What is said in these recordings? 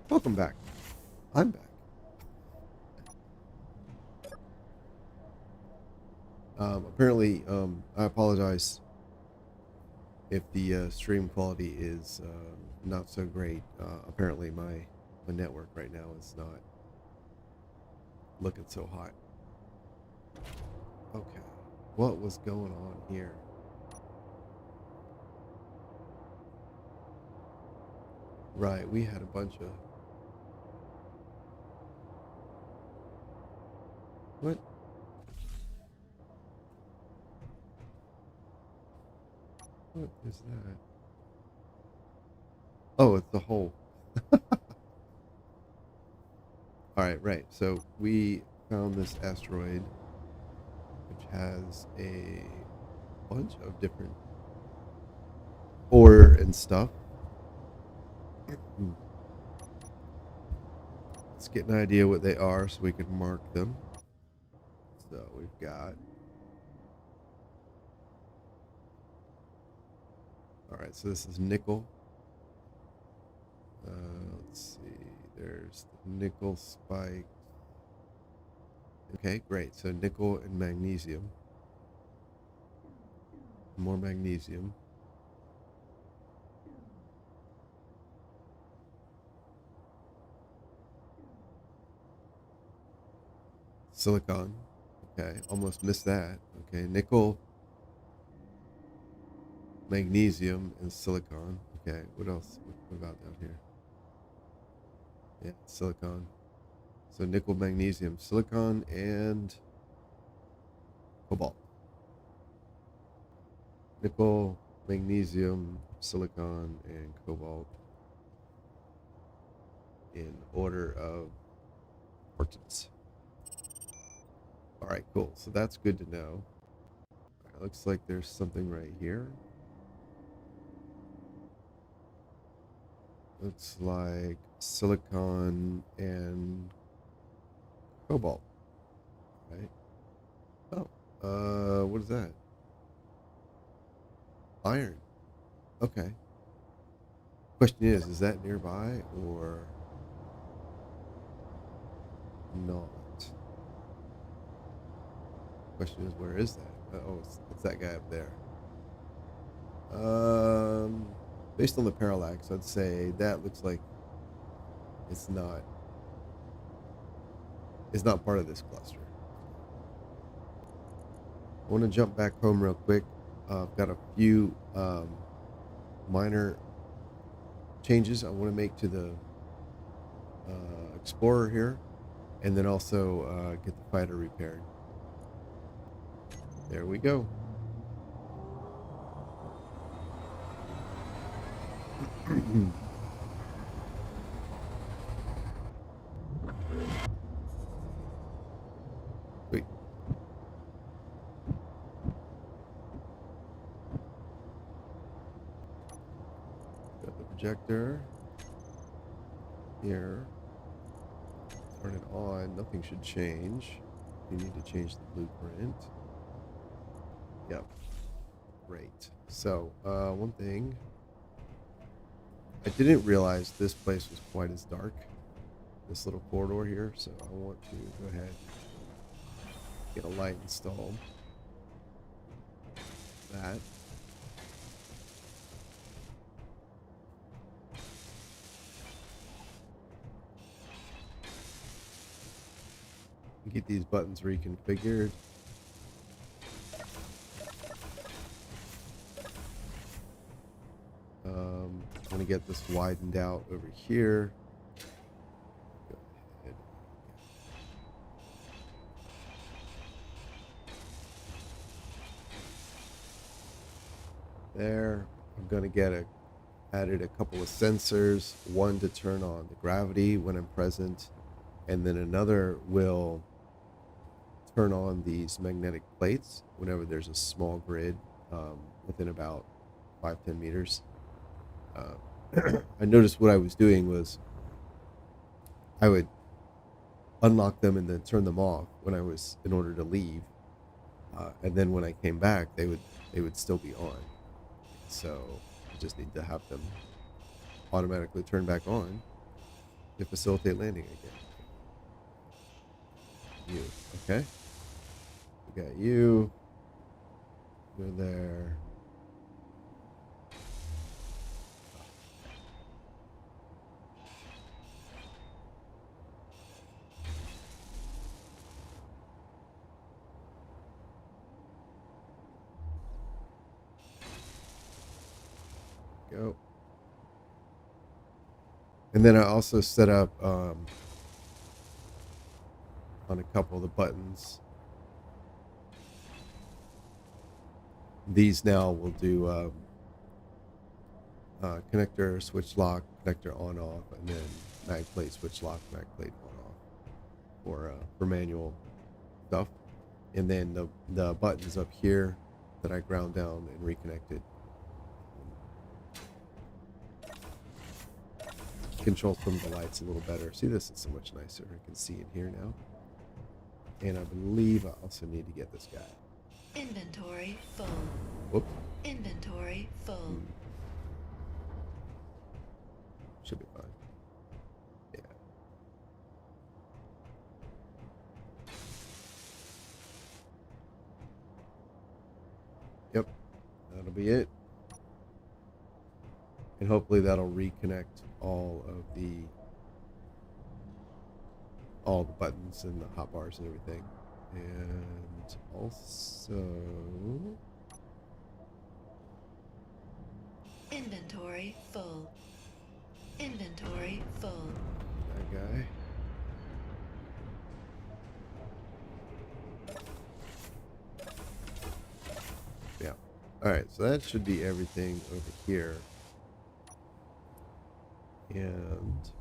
Welcome back. I'm back. Apparently, I apologize if the stream quality is not so great. Apparently, my network right now is not looking so hot. Okay, what was going on here? Right, we had a bunch of what? What is that? Oh, it's the hole. All right, right. So we found this asteroid, which has a bunch of different ore and stuff. Let's get an idea what they are so we can mark them. So we've got. All right, so this is nickel. Let's see. There's the nickel spike. Okay, great. So nickel and magnesium. More magnesium. Silicon. Okay, almost missed that. Okay, nickel, magnesium, and silicon. Okay, what else? What about down here? Yeah, silicon. So nickel, magnesium, silicon, and cobalt. Nickel, magnesium, silicon, and cobalt in order of importance. All right, cool. So that's good to know. All right, looks like there's something right here. Looks like silicon and cobalt, right? Oh, what is that? Iron. Okay. Question is that nearby or not? Question is, where is that? Oh, it's that guy up there. Um, Based on the parallax, I'd say that looks like it's not it's not part of this cluster. I want to jump back home real quick. I've got a few minor changes I want to make to the Explorer here, and then also get the fighter repaired. There we go. Wait. Got the projector here. Turn it on. Nothing should change. You need to change the blueprint. Yep. Great. So, one thing. I didn't realize this place was quite as dark. This little corridor here. So I want to go ahead and get a light installed. That. Get these buttons reconfigured. I'm going to get this widened out over here. Go ahead. There. I'm going to get added a couple of sensors, one to turn on the gravity when I'm present, and then another will turn on these magnetic plates whenever there's a small grid within about 5-10 meters. I noticed what I was doing was I would unlock them and then turn them off when I was in order to leave, and then when I came back, they would still be on. So I just need to have them automatically turn back on to facilitate landing again. You, okay? We got you. You're there. Go. And then I also set up on a couple of the buttons. These now will do connector, switch lock, connector on off, and then mag plate, switch lock, mag plate on off for manual stuff. And then the buttons up here that I ground down and reconnected. Control some of the lights a little better. See, this is so much nicer. I can see in here now. And I believe I also need to get this guy. Inventory full. Whoops. Inventory full. Should be fine. Yeah. Yep. That'll be it. And hopefully that'll reconnect all the buttons and the hotbars and everything. And also Inventory full. Inventory full. that guy. Yeah. Alright, so that should be everything over here. And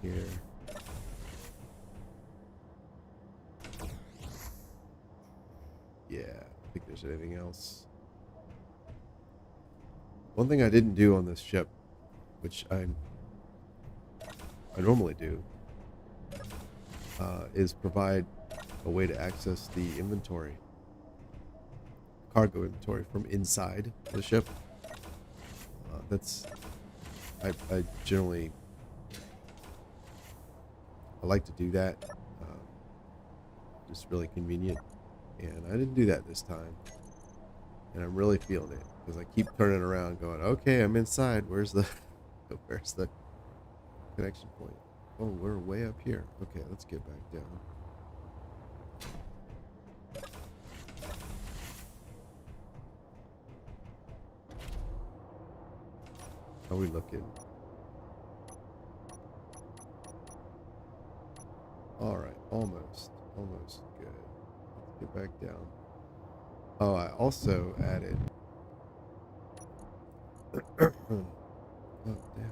here. Yeah, I think there's anything else. One thing I didn't do on this ship, which I normally do, is provide a way to access the inventory, cargo inventory from inside the ship. I generally like to do that. Just really convenient, and I didn't do that this time, and I'm really feeling it because I keep turning around, going, "Okay, I'm inside. Where's the connection point? Oh, we're way up here. Okay, let's get back down." How are we looking? All right, almost good. Let's get back down. Oh, I also added. Oh, damn.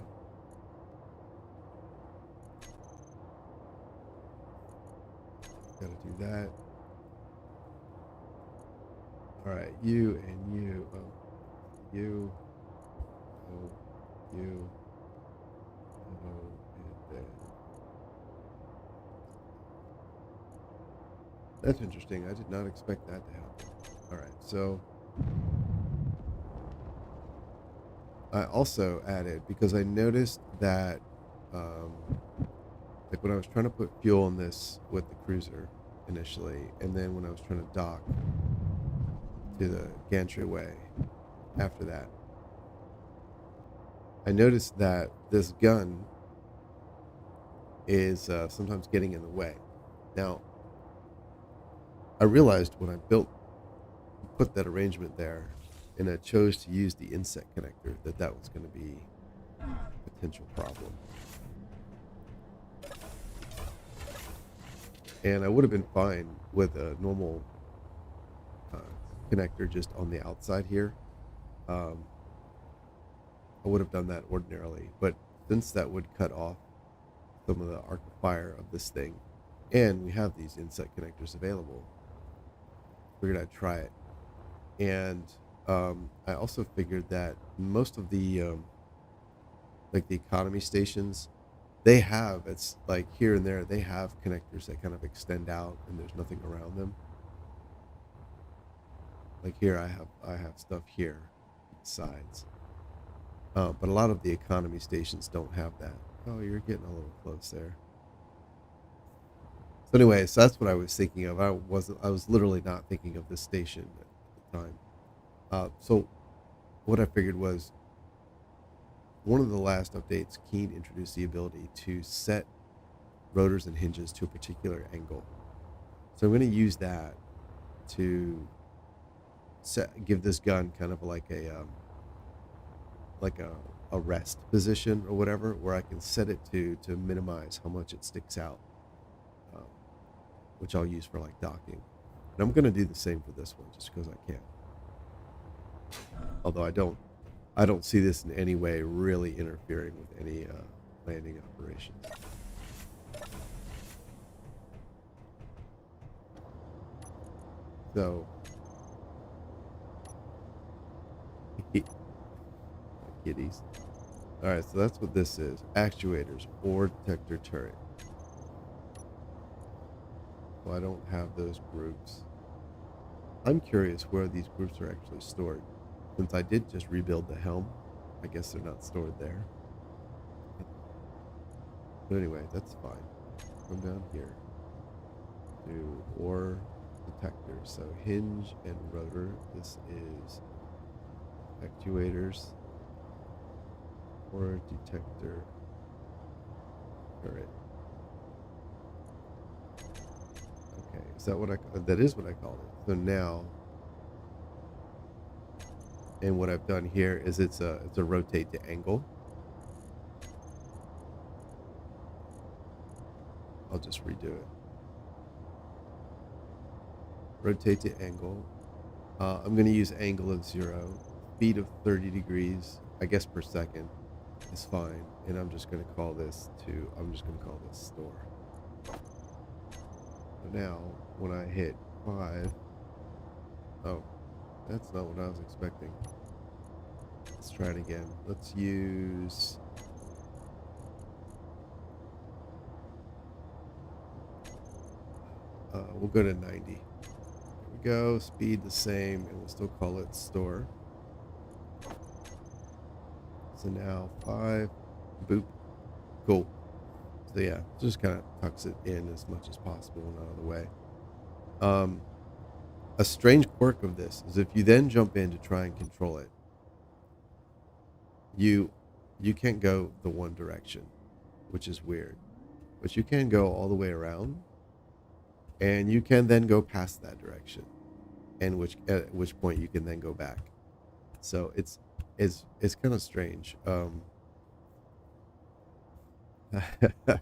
Gotta do that. All right, you and you. Oh, you. Oh, you. Oh, and then. That's interesting. I did not expect that to happen. All right, so I also added, because I noticed that like when I was trying to put fuel in this with the cruiser initially, and then when I was trying to dock to the gantry after that, I noticed that this gun is sometimes getting in the way. Now, I realized when I put that arrangement there, and I chose to use the inset connector, that was going to be a potential problem. And I would have been fine with a normal connector just on the outside here. I would have done that ordinarily, but since that would cut off some of the arc of fire of this thing, and we have these inset connectors available, figured I'd try it. And I also figured that most of the like the economy stations, they have, it's like here and there, they have connectors that kind of extend out and there's nothing around them. Like here I have stuff here, sides. But a lot of the economy stations don't have that. Oh, you're getting a little close there. So anyway, so that's what I was thinking of. I was literally not thinking of this station at the time. So what I figured was one of the last updates, Keen introduced the ability to set rotors and hinges to a particular angle. So I'm going to use that to give this gun kind of like a rest position or whatever, where I can set it to minimize how much it sticks out, um, which I'll use for like docking. And I'm going to do the same for this one just because I can. Although I don't see this in any way really interfering with any landing operations. So, kitties. All right, so that's what this is: actuators or detector turret. Well, I don't have those groups. I'm curious where these groups are actually stored. Since I did just rebuild the helm, I guess they're not stored there. But anyway, that's fine. Come down here to or detector. So hinge and rotor. This is actuators or detector turret. Okay, is that what that is what I called it. So now, and what I've done here is it's a rotate to angle. I'll just redo it. Rotate to angle. I'm going to use angle of 0, speed of 30 degrees, I guess per second is fine. And I'm just going to call this store. So now when I hit 5, oh, that's not what I was expecting. Let's try it again. Let's use we'll go to 90. Here we go. Speed the same, and we'll still call it store. So now 5, boop, cool. So yeah, just kind of tucks it in as much as possible and out of the way. A strange quirk of this is if you then jump in to try and control it, you can't go the one direction, which is weird. But you can go all the way around, and you can then go past that direction, and at which point you can then go back. So it's kind of strange. I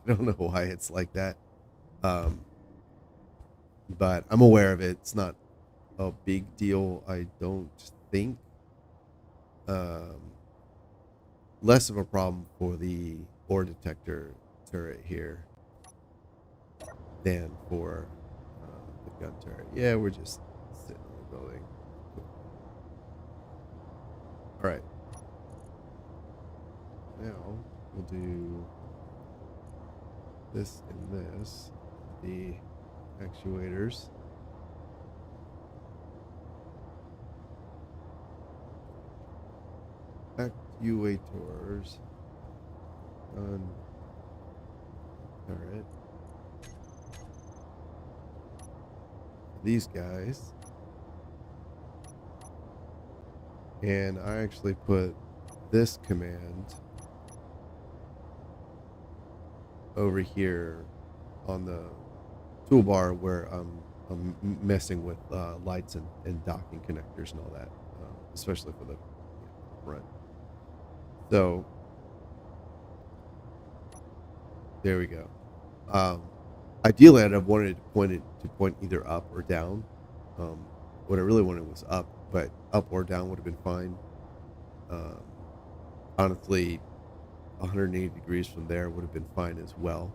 don't know why it's like that, um, but I'm aware of it. It's not a big deal, I don't think. Um, Less of a problem for the ore detector turret here than for the gun turret. Yeah, we're just sitting on the building. Cool. All right. Now we'll do this and this. The actuators. Actuators. Gun turret. These guys. And I actually put this command over here on the toolbar where I'm messing with lights and docking connectors and all that, especially for the front. So there we go. Ideally, I'd have wanted to point either up or down. What I really wanted was up, but up or down would have been fine. Honestly, 180 degrees from there would have been fine as well.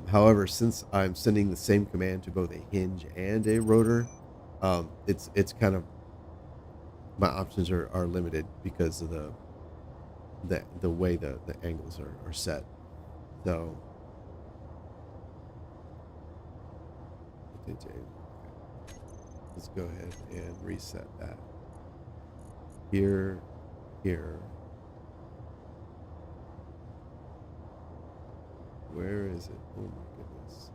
However, since I'm sending the same command to both a hinge and a rotor, it's kind of, my options are limited because of the way the angles are set. So let's go ahead and reset that. Here, Where is it? Oh my goodness.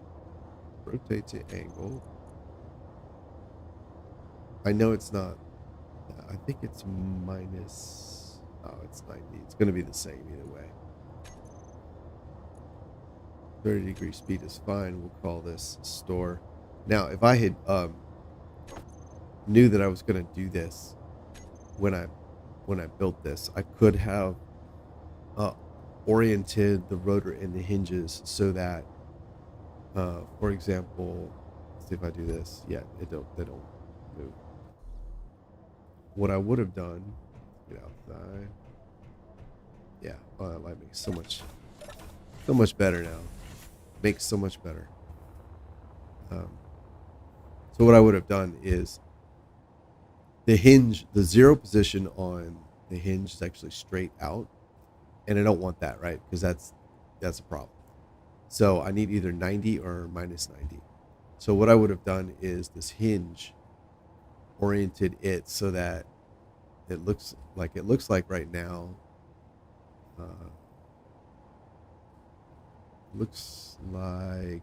Rotate to angle. I know it's not. I think it's minus. Oh, it's 90. It's going to be the same either way. 30-degree speed is fine. We'll call this store. Now, if I had knew that I was going to do this when I built this, I could have oriented the rotor and the hinges so that, for example, let's see if I do this. Yeah, they don't move. What I would have done, get outside. Yeah, oh, that light makes so much better now. Makes so much better. So what I would have done is the hinge, the zero position on the hinge is actually straight out, and I don't want that, right? Because that's a problem. So I need either 90 or minus 90. So what I would have done is this hinge oriented it so that it looks like right now. Looks like,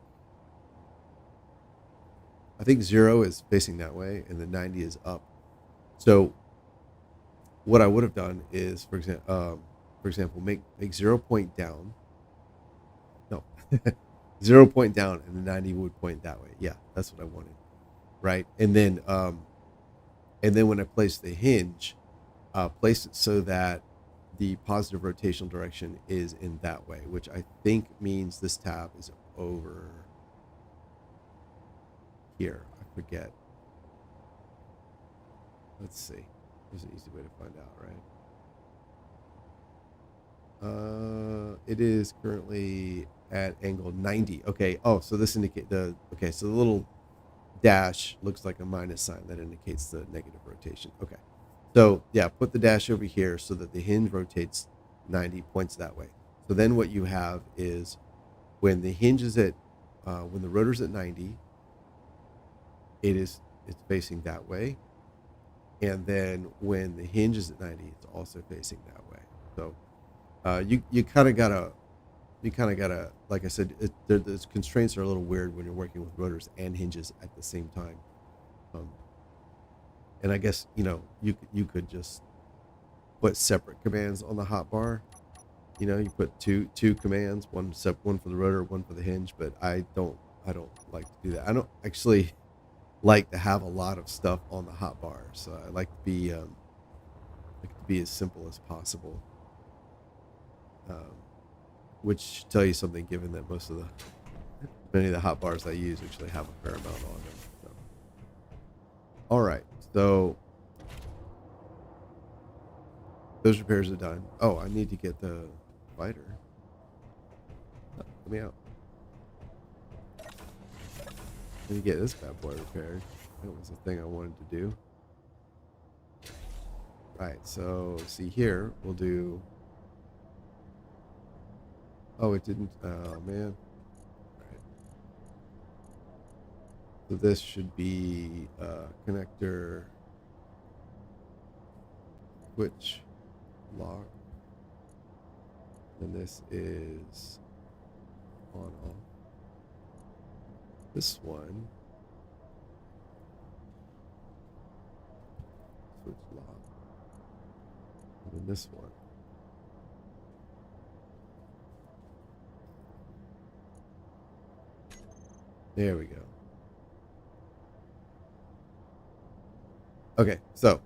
I think 0 is facing that way and the 90 is up. So what I would have done is, for example, make 0 point down. No, 0 point down, and the 90 would point that way. Yeah, that's what I wanted, right? And then when I place the hinge, place it so that the positive rotational direction is in that way, which I think means this tab is over here. I forget. Let's see. There's an easy way to find out, right? It is currently at angle 90. Okay. Oh, so this indicate okay. So the little dash looks like a minus sign that indicates the negative rotation. Okay. So yeah, put the dash over here so that the hinge rotates 90, points that way. So then what you have is when the hinge is at, when the rotor's at 90, it's facing that way. And then when the hinge is at 90, it's also facing that way. So you kind of gotta, like I said, the constraints are a little weird when you're working with rotors and hinges at the same time. And I guess, you could just put separate commands on the hotbar. You put two commands, one for the rotor, one for the hinge, but I don't like to do that. I don't actually like to have a lot of stuff on the hotbar. So I like to be as simple as possible. Which should tell you something, given that many of the hotbars I use actually have a fair amount on them. So. All right. So those repairs are done. Oh, I need to get the fighter. Oh, let me out. Let me get this bad boy repaired. That was the thing I wanted to do. Right. So see here, we'll do. Oh, it didn't. Oh man. Right. So this should be connector switch lock, and this is on off. This one switch lock, and then this one. There we go. Okay, so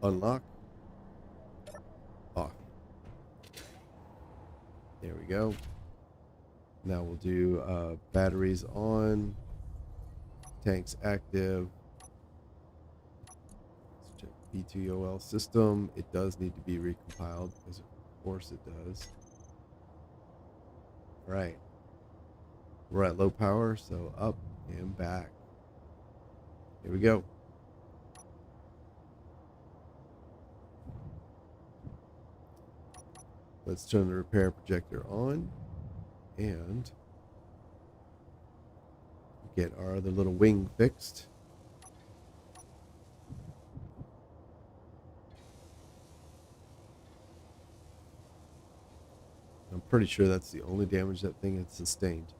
unlock, off. There we go. Now we'll do batteries on, tanks active. Let's check B2OL system. It does need to be recompiled, because of course it does. All right. We're at low power, so up and back. Here we go. Let's turn the repair projector on and get our other little wing fixed. I'm pretty sure that's the only damage that thing had sustained.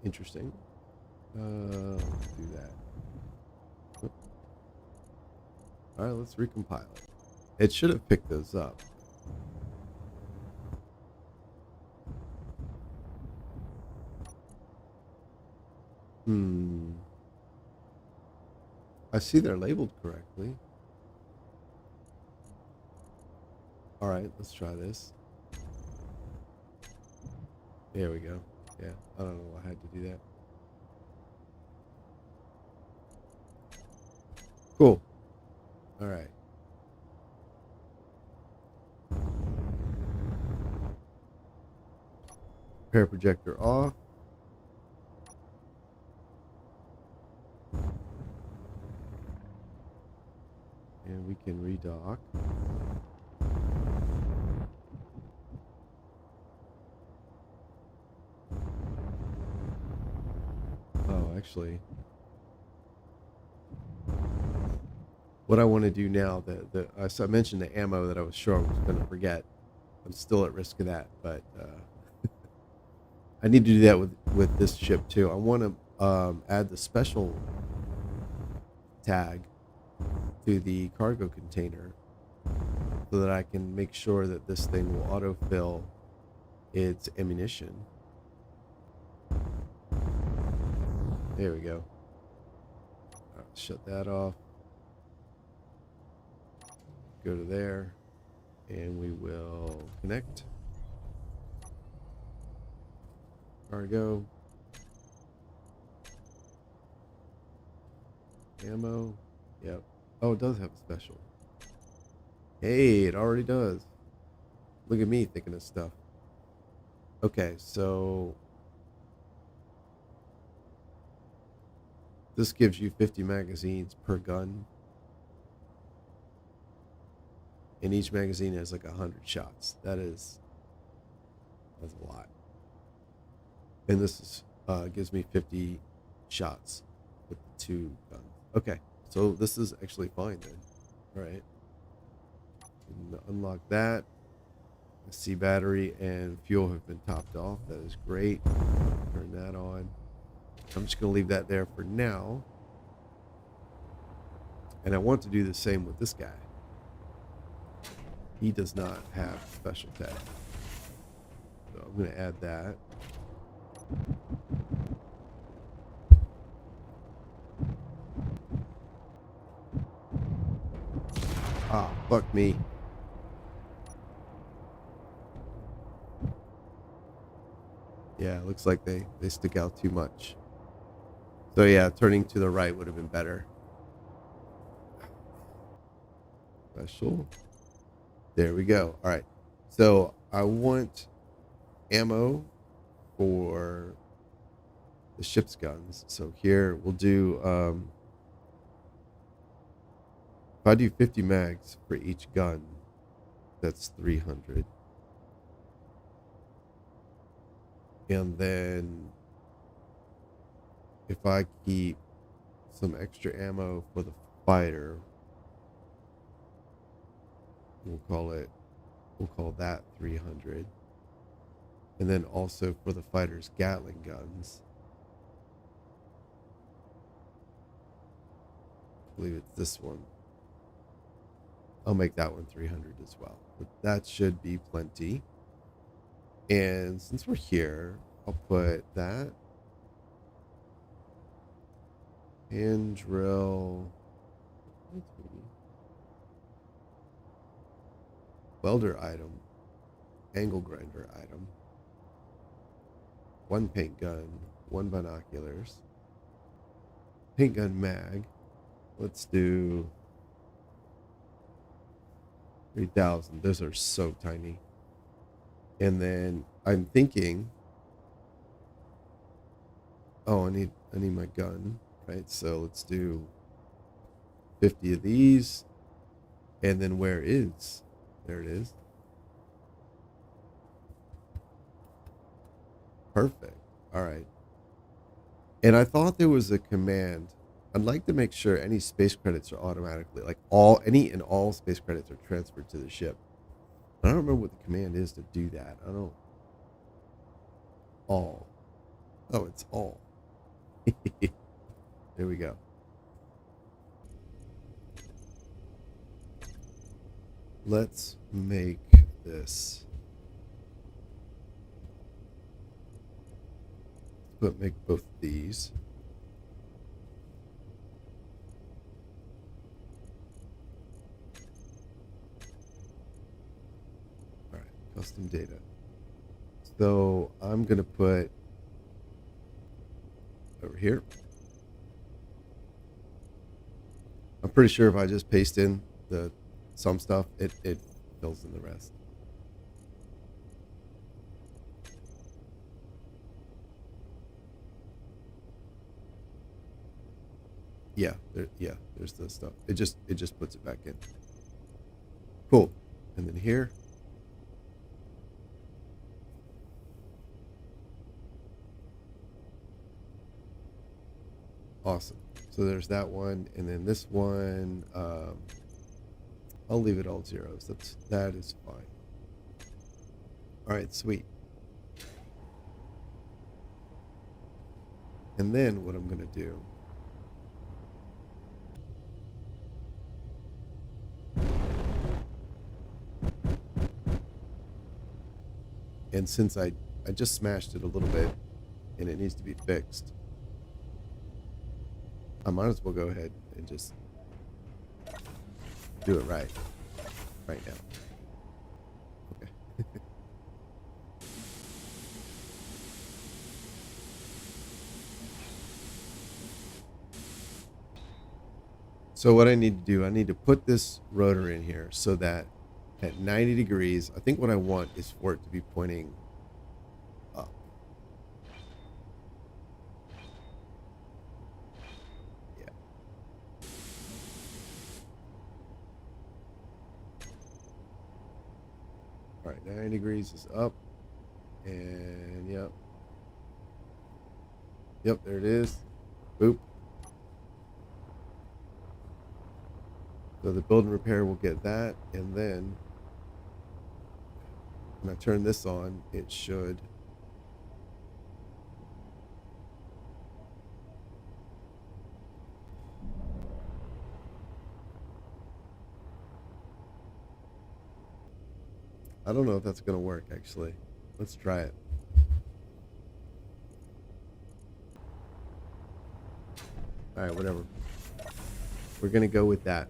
Interesting. Let's do that. All right, let's recompile it. It should have picked those up. I see they're labeled correctly. All right, let's try this. There we go. Yeah, I don't know why I had to do that. Cool. All right. Repair projector off. And we can redock. Oh, actually, what I want to do now, so I mentioned the ammo that I was sure I was going to forget. I'm still at risk of that, but I need to do that with this ship too. I want to add the special tag to the cargo container so that I can make sure that this thing will autofill its ammunition. There we go. All right, shut that off. Go to there, and we will connect. Cargo. Ammo. Yep. Oh, it does have a special. Hey, it already does. Look at me thinking of stuff. Okay, so this gives you 50 magazines per gun. And each magazine has like 100 shots. That's a lot. And this gives me 50 shots with the 2 guns. Okay, so this is actually fine then. All right. Unlock that. I see battery and fuel have been topped off. That is great. Turn that on. I'm just going to leave that there for now. And I want to do the same with this guy. He does not have special tag. So I'm going to add that. Ah, fuck me. Yeah, it looks like they stick out too much. So yeah, turning to the right would have been better. Special. There we go. All right. So I want ammo for the ship's guns. So here we'll do, if I do 50 mags for each gun, that's 300. And then if I keep some extra ammo for the fighter, we'll call that 300. And then also for the fighter's Gatling guns, I believe it's this one. I'll make that one 300 as well. But that should be plenty. And since we're here, I'll put that. Hand drill. Welder item. Angle grinder item. 1 paint gun. 1 binoculars. Paint gun mag. Let's do 3,000. Those are so tiny. And then I'm thinking, oh, I need my gun, right? So let's do 50 of these. And then where is? There it is. Perfect. All right. And I thought there was a command. I'd like to make sure any space credits are automatically, like any and all space credits are transferred to the ship. I don't remember what the command is to do that. I don't. All. Oh, it's all. There we go. Let's make this. Make both these. All right, custom data. So I'm gonna put over here. I'm pretty sure if I just paste in some stuff, it fills in the rest. Yeah, there's the stuff. It just puts it back in. Cool. And then here. Awesome. So there's that one, and then this one, I'll leave it all zeros. That is fine. All right, sweet. And then what I'm gonna do, and since I just smashed it a little bit, and it needs to be fixed, I might as well go ahead and just do it right now. Okay. So what I need to do, I need to put this rotor in here so that at 90 degrees, I think what I want is for it to be pointing up. Yeah. All right, 90 degrees is up. And yep. Yep, there it is. Boop. So the build and repair will get that, and then when I turn this on, it should I don't know if that's going to work, actually. Let's try it. All right, whatever. We're going to go with that.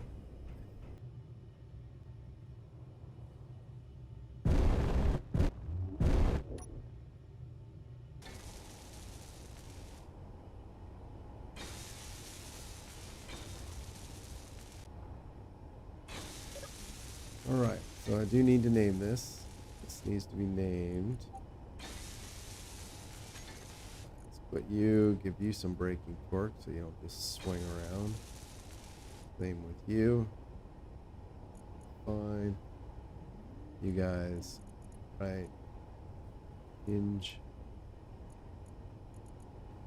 All right, so I do need to name this. This needs to be named. Let's put you, give you some braking torque so you don't just swing around. Same with you. Fine. You guys, right? Hinge.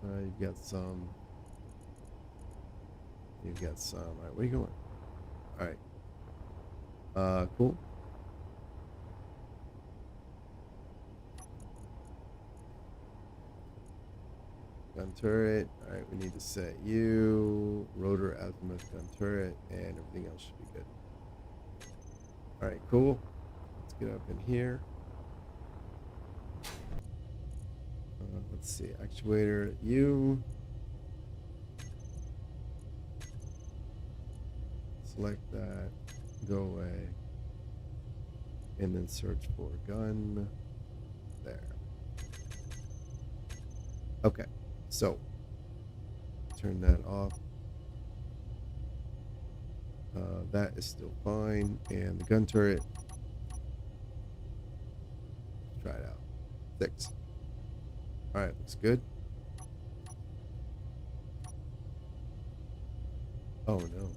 You've got some. You've got some. All right, where are you going? All right. Cool. Gun turret. All right, we need to set you, rotor, azimuth, gun turret, and everything else should be good. All right, cool. Let's get up in here. Let's see, actuator, you. select that, go away, and then search for gun. There. Okay, so turn that off. That is still fine, and the gun turret. Let's try it out. 6. All right, looks good. Oh no.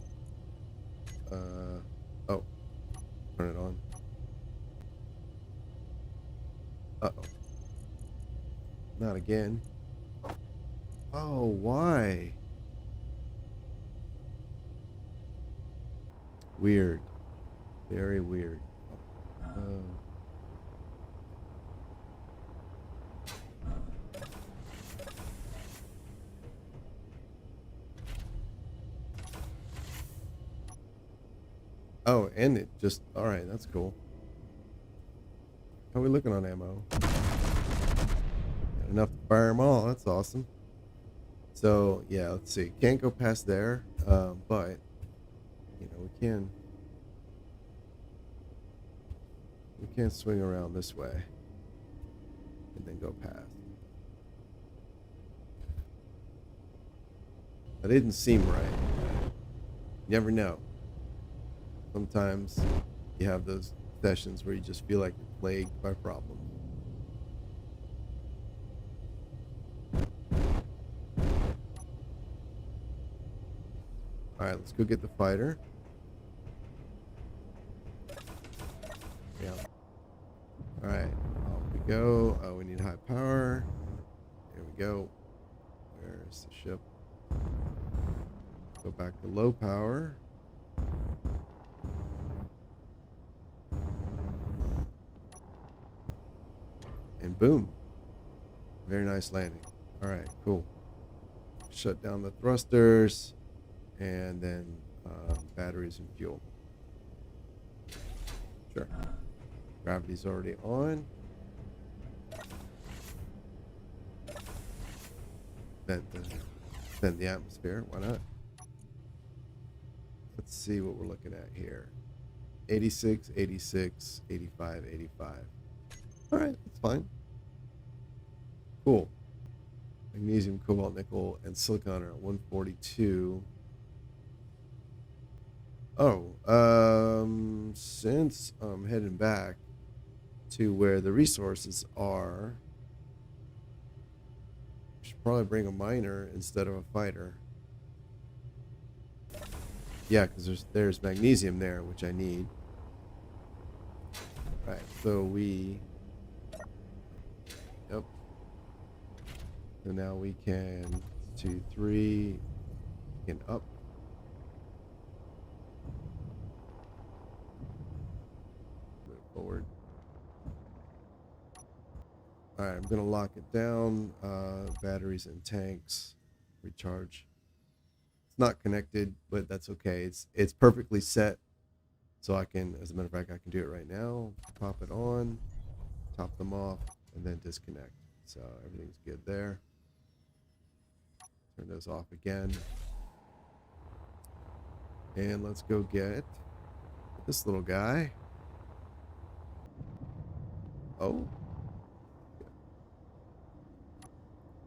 Oh, turn it on. Uh-oh. Not again. Oh, why? Weird. Very weird. Oh, and it just... Alright, that's cool. How are we looking on ammo? Got enough to fire them all. That's awesome. So, yeah, let's see. Can't go past there, but, you know, we can swing around this way and then go past. That didn't seem right. You never know. Sometimes you have those sessions where you just feel like you're plagued by problems. Alright, let's go get the fighter. Yeah. Alright, off we go. Oh, we need high power. There we go. Where's the ship? Go back to low power. And boom. Very nice landing. Alright, cool. Shut down the thrusters. And then batteries and fuel. Sure. Gravity's already on. Vent the atmosphere. Why not? Let's see what we're looking at here. 86, 86, 85, 85. All right, that's fine. Cool. Magnesium, cobalt, nickel, and silicon are at 142. Oh, since I'm heading back to where the resources are, I should probably bring a miner instead of a fighter. Yeah, because there's magnesium there, which I need. Right, so yep. So now we can 2, 3, can up. Move forward. All right, I'm gonna lock it down. Batteries and tanks, recharge. It's not connected, but that's okay. It's perfectly set, so I can, as a matter of fact, I can do it right now. Pop it on, top them off, and then disconnect. So everything's good there. Turn those off again, and let's go get this little guy. Oh.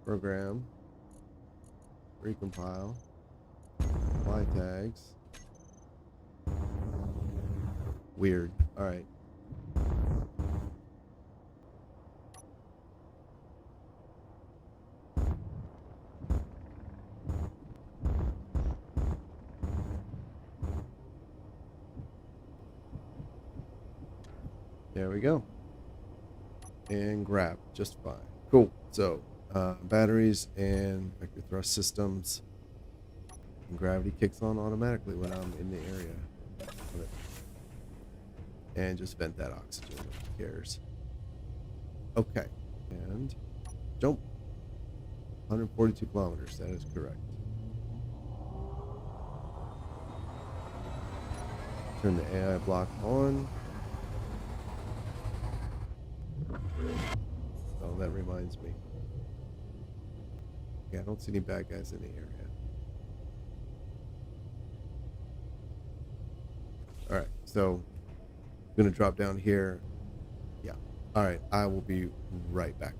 Program, recompile, apply tags. Weird. All right. There we go. And grab just fine. Cool. So batteries and vector thrust systems, and gravity kicks on automatically when I'm in the area. And just vent that oxygen. Who cares? Okay, and jump. 142 kilometers. That is correct. Turn the AI block on. Oh, that reminds me. Yeah, I don't see any bad guys in the area. All right, so I'm gonna drop down here. Yeah. All right, I will be right back.